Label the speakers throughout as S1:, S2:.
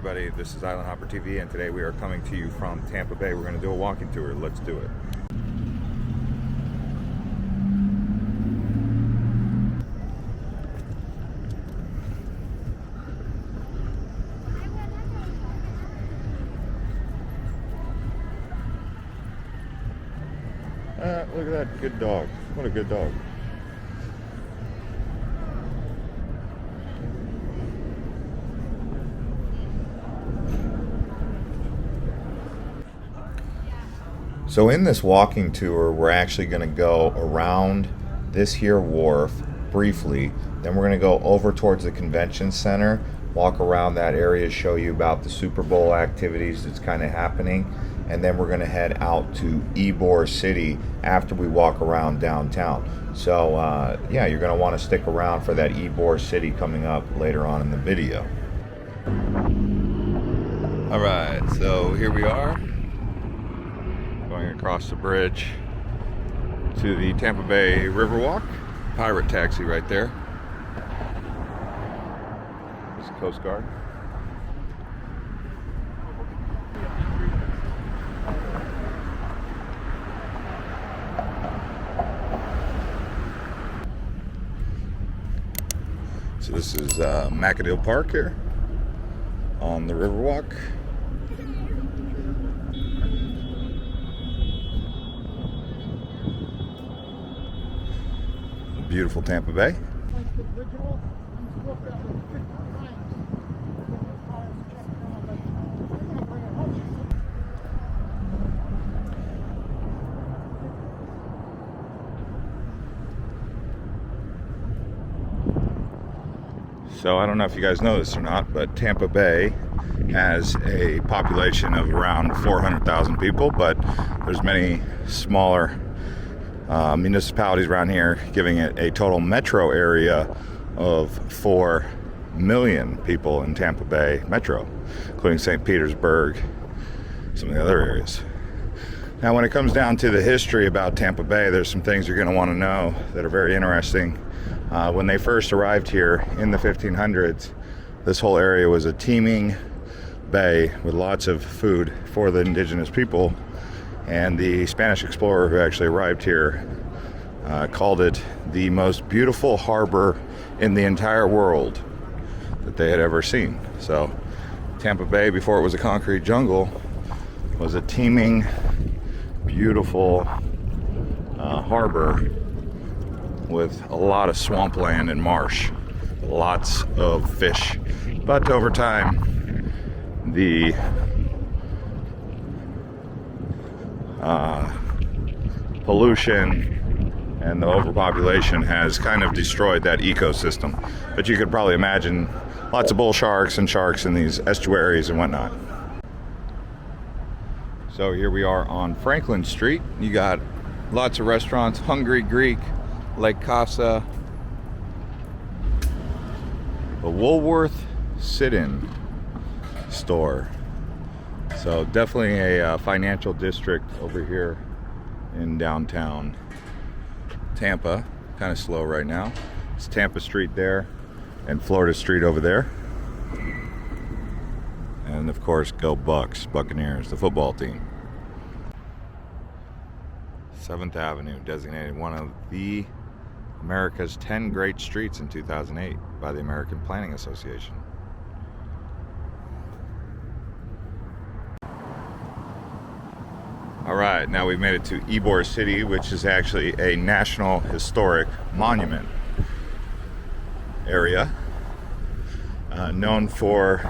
S1: everybody, this is Island Hopper TV, and today we are coming to you from Tampa Bay. We're going to do a walking tour. Let's do it. Look at that good dog. What a good dog. So in this walking tour, we're actually going to go around this here wharf briefly. Then we're going to go over towards the convention center, walk around that area, show you about the Super Bowl activities that's kind of happening. And then we're going to head out to Ybor City after we walk around downtown. So yeah, you're going to want to stick around for that Ybor City coming up later on in the video. All right, so here we are. Going across the bridge to the Tampa Bay Riverwalk. Pirate taxi right there. It's the Coast Guard. So this is McAdill Park here on the Riverwalk. Beautiful Tampa Bay. So I don't know if you guys know this or not, but Tampa Bay has a population of around 400,000 people, but there's many smaller municipalities around here, giving it a total metro area of 4 million people in Tampa Bay metro, including St. Petersburg, some of the other areas. Now, when it comes down to the history about Tampa Bay, there's some things you're going to want to know that are very interesting. When they first arrived here in the 1500s, this whole area was a teeming bay with lots of food for the indigenous people. And the Spanish explorer who actually arrived here called it the most beautiful harbor in the entire world that they had ever seen. So Tampa Bay, before it was a concrete jungle, was a teeming, beautiful harbor with a lot of swampland and marsh, lots of fish. But over time, the pollution and the overpopulation has kind of destroyed that ecosystem. But you could probably imagine lots of bull sharks and sharks in these estuaries and whatnot. So here we are on Franklin Street. You got lots of restaurants: Hungry Greek, Lake Casa, the Woolworth sit-in store. So definitely a financial district over here in downtown Tampa. Kind of slow right now. It's Tampa Street there and Florida Street over there. And of course, go Bucks, Buccaneers, the football team. 7th Avenue, designated one of the America's 10 great streets in 2008 by the American Planning Association. All right, now we've made it to Ybor City, which is actually a National Historic Monument area, known for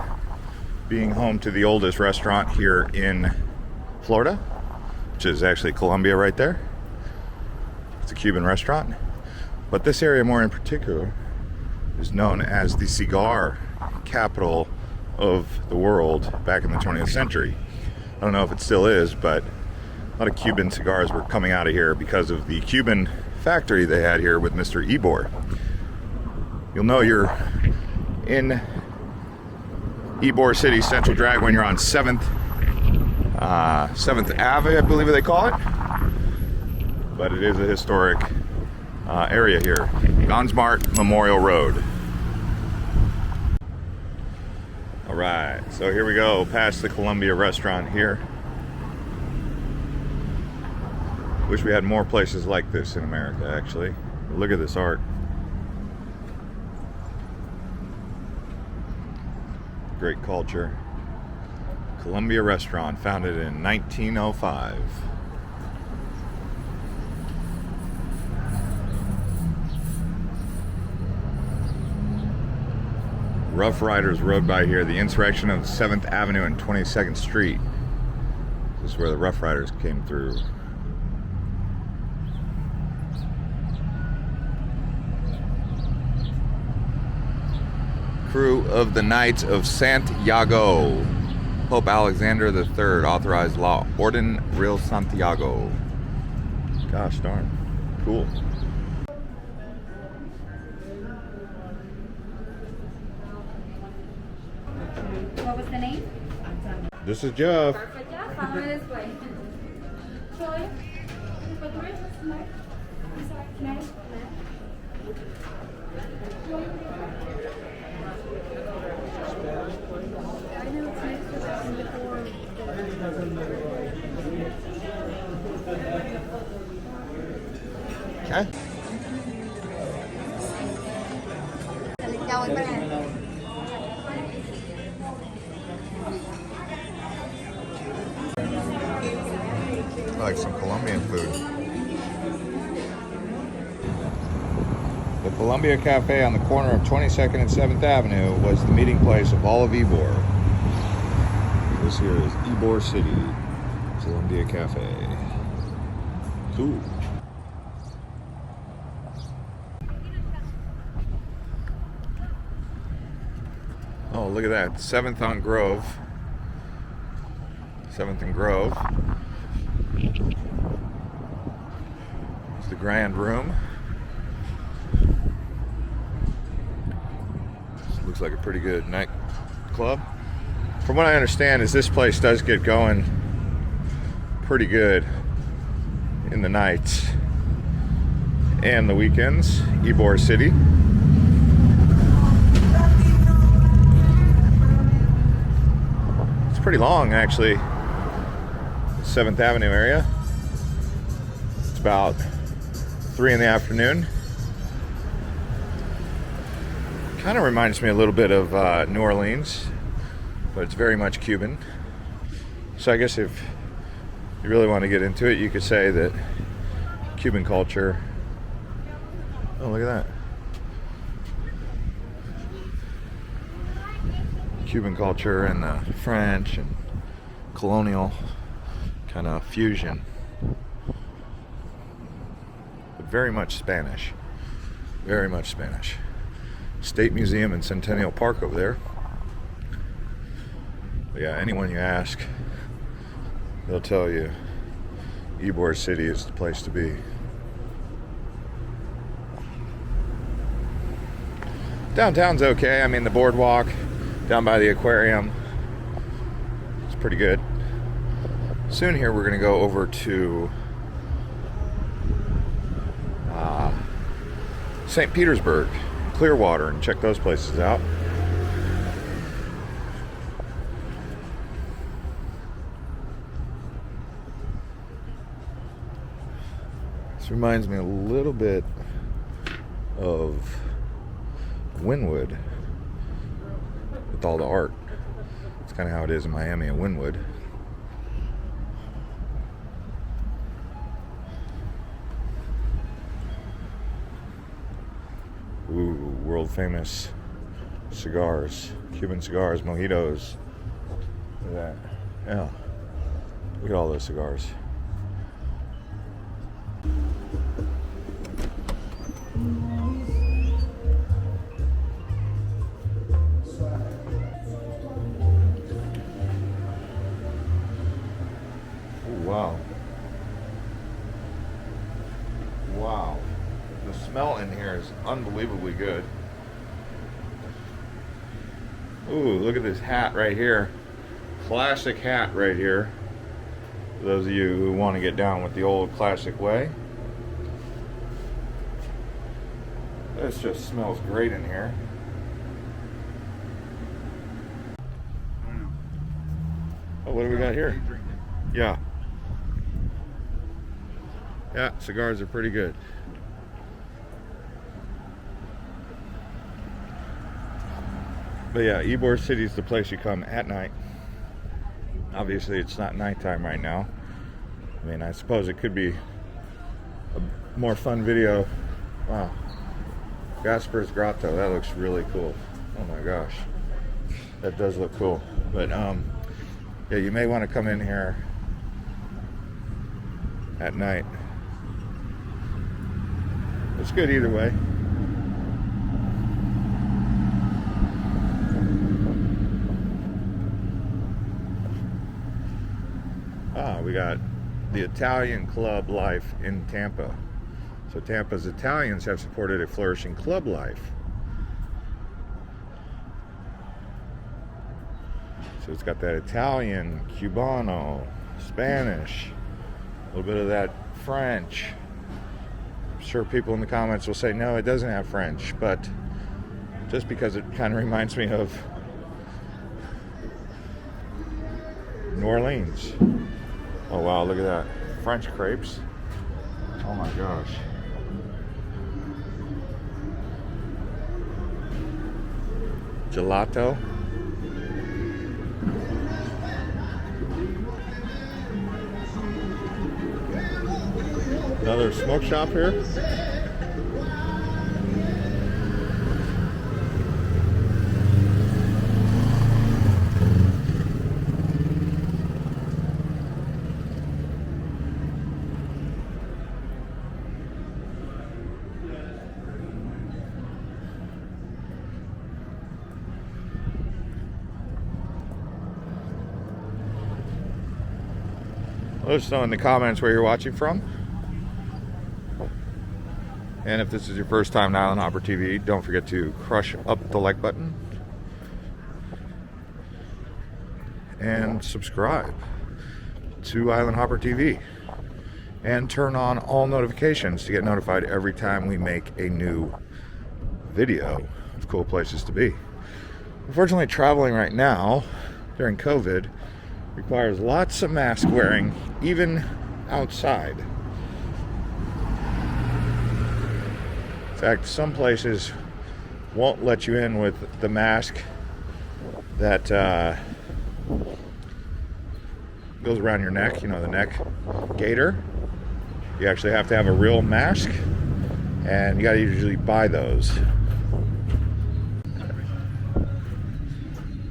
S1: being home to the oldest restaurant here in Florida, which is actually Columbia right there. It's a Cuban restaurant. But this area more in particular is known as the cigar capital of the world back in the 20th century. I don't know if it still is, but a lot of Cuban cigars were coming out of here because of the Cuban factory they had here with Mr. Ybor. You'll know you're in Ybor City Central Drag when you're on 7th Ave, I believe they call it. But it is a historic area here. Gonsmart Memorial Road. All right, so here we go, past the Columbia restaurant here. Wish we had more places like this in America, actually. Look at this art. Great culture. Columbia Restaurant, founded in 1905. Rough Riders rode by here. The insurrection of 7th Avenue and 22nd Street. This is where the Rough Riders came through. Crew of the Knights of Santiago. Pope Alexander III authorized law Orden Real Santiago. Gosh darn. Cool.
S2: What was the name?
S1: This is Jeff.
S2: Perfect, yeah. Follow me this way. Joy. What word? Smart. I'm sorry. Can I? I know it's next to that before.
S1: Okay. I like some Colombian food. The Columbia Cafe on the corner of 22nd and 7th Avenue was the meeting place of all of Ybor. This here is Ybor City, Columbia Cafe. Cool. Oh, look at that. 7th on Grove. 7th and Grove. It's the Grand Room. This looks like a pretty good nightclub. From what I understand is this place does get going pretty good in the nights and the weekends. Ybor City. It's pretty long, actually. 7th Avenue area. It's about 3 in the afternoon. Kind of reminds me a little bit of New Orleans, but it's very much Cuban. So I guess if you really want to get into it, you could say that Cuban culture. Oh, look at that. Cuban culture and the French and colonial kind of fusion. But very much Spanish. Very much Spanish. State Museum and Centennial Park over there. But yeah, anyone you ask, they'll tell you Ybor City is the place to be. Downtown's okay. I mean, the boardwalk down by the aquarium, it's pretty good. Soon here we're going to go over to St. Petersburg, Clearwater, and check those places out. This reminds me a little bit of Wynwood with all the art. It's kind of how it is in Miami and Wynwood. Ooh, world famous cigars, Cuban cigars, mojitos. Look at that. Yeah. Look at all those cigars. Wow. Wow. The smell in here is unbelievably good. Ooh, look at this hat right here. Classic hat right here. For those of you who want to get down with the old classic way. This just smells great in here. what do we got here? Yeah. Yeah, cigars are pretty good. But yeah, Ybor City is the place you come at night. Obviously, it's not nighttime right now. I mean, I suppose it could be a more fun video. Wow. Gasper's Grotto, that looks really cool. Oh my gosh. That does look cool. But yeah, you may want to come in here at night. It's good either way. We got the Italian club life in Tampa. So Tampa's Italians have supported a flourishing club life. So it's got that Italian, Cubano, Spanish, a little bit of that French. I'm sure people in the comments will say, no, it doesn't have French, but just because it kind of reminds me of New Orleans. Oh wow, look at that. French crepes. Oh my gosh. Gelato. Another smoke shop here. Let us know in the comments where you're watching from. And if this is your first time to Island Hopper TV, don't forget to crush up the like button. And subscribe to Island Hopper TV. And turn on all notifications to get notified every time we make a new video of cool places to be. Unfortunately, traveling right now during COVID requires lots of mask wearing, even outside. In fact, some places won't let you in with the mask that goes around your neck, you know, the neck gaiter. You actually have to have a real mask, and you gotta usually buy those.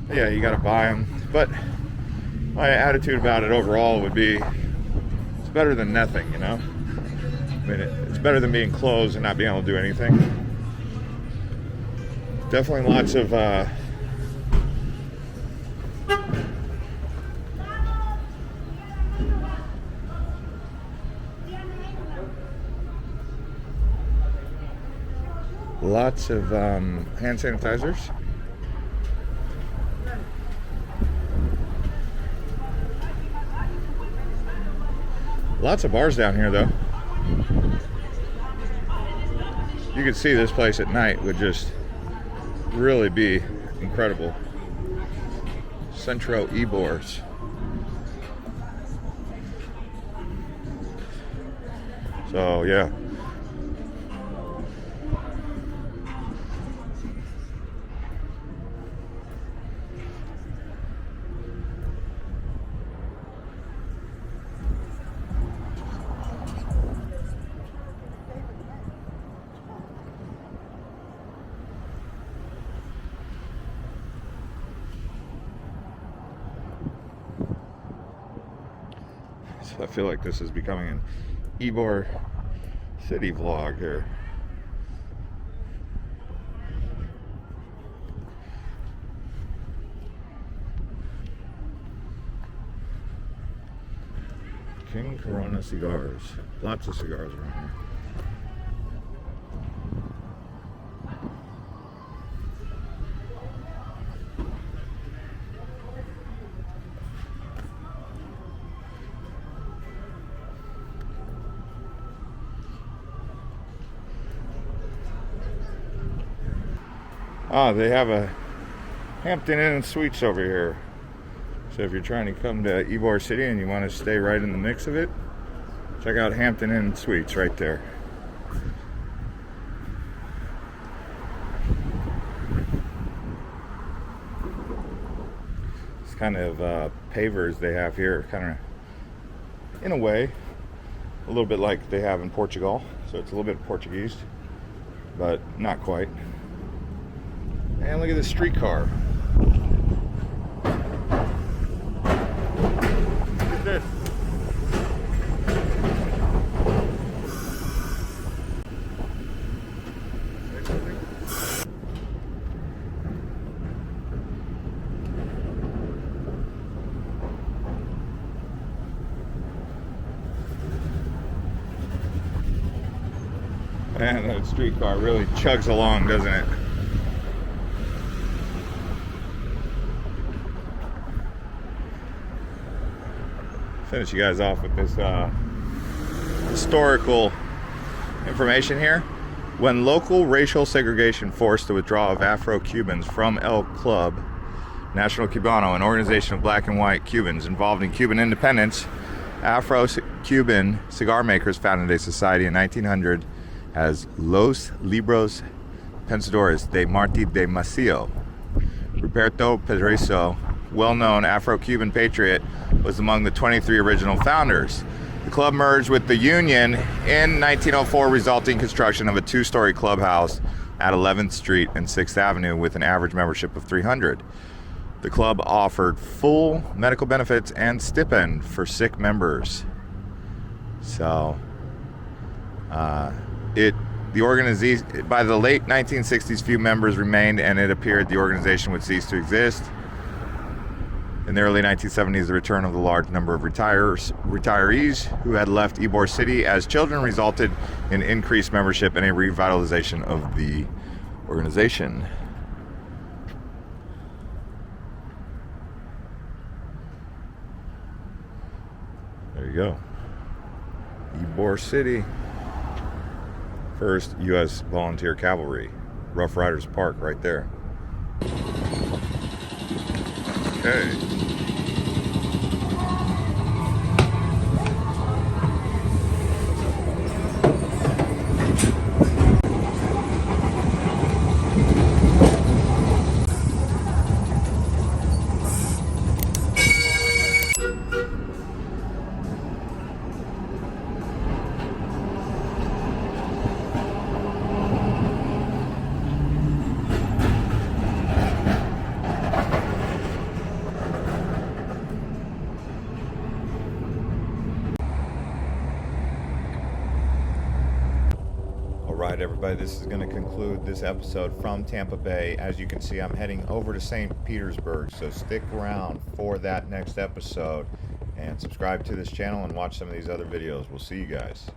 S1: Yeah, you gotta buy them, but my attitude about it overall would be, it's better than nothing, you know? I mean, it's better than being closed and not being able to do anything. Definitely lots of hand sanitizers. Lots of bars down here, though. You could see this place at night would just really be incredible. Centro Ybor's. So, yeah. So I feel like this is becoming an Ybor City vlog here. King Corona cigars. Lots of cigars around here. Ah, they have a Hampton Inn and Suites over here. So if you're trying to come to Ybor City and you want to stay right in the mix of it, check out Hampton Inn Suites right there. It's kind of pavers they have here, kind of in a way a little bit like they have in Portugal. So it's a little bit Portuguese, but not quite. And look at this streetcar. Look at this. Man, that streetcar really chugs along, doesn't it? Finish you guys off with this historical information here. When local racial segregation forced the withdrawal of Afro-Cubans from El Club National Cubano, an organization of black and white Cubans involved in Cuban independence, Afro-Cuban cigar makers founded a society in 1900 as Los Libros Pensadores de Martí de Maceo. Roberto Pedroso, well-known Afro-Cuban patriot, was among the 23 original founders. The club merged with the Union in 1904, resulting in construction of a two-story clubhouse at 11th Street and 6th Avenue with an average membership of 300. The club offered full medical benefits and stipend for sick members. So, the organization, by the late 1960s, few members remained, and it appeared the organization would cease to exist. In the early 1970s, the return of the large number of retirees who had left Ybor City as children resulted in increased membership and a revitalization of the organization. There you go. Ybor City. First U.S. Volunteer Cavalry. Rough Riders Park right there. Okay. Alright everybody, this is going to conclude this episode from Tampa Bay. As you can see, I'm heading over to St. Petersburg, so stick around for that next episode and subscribe to this channel and watch some of these other videos. We'll see you guys.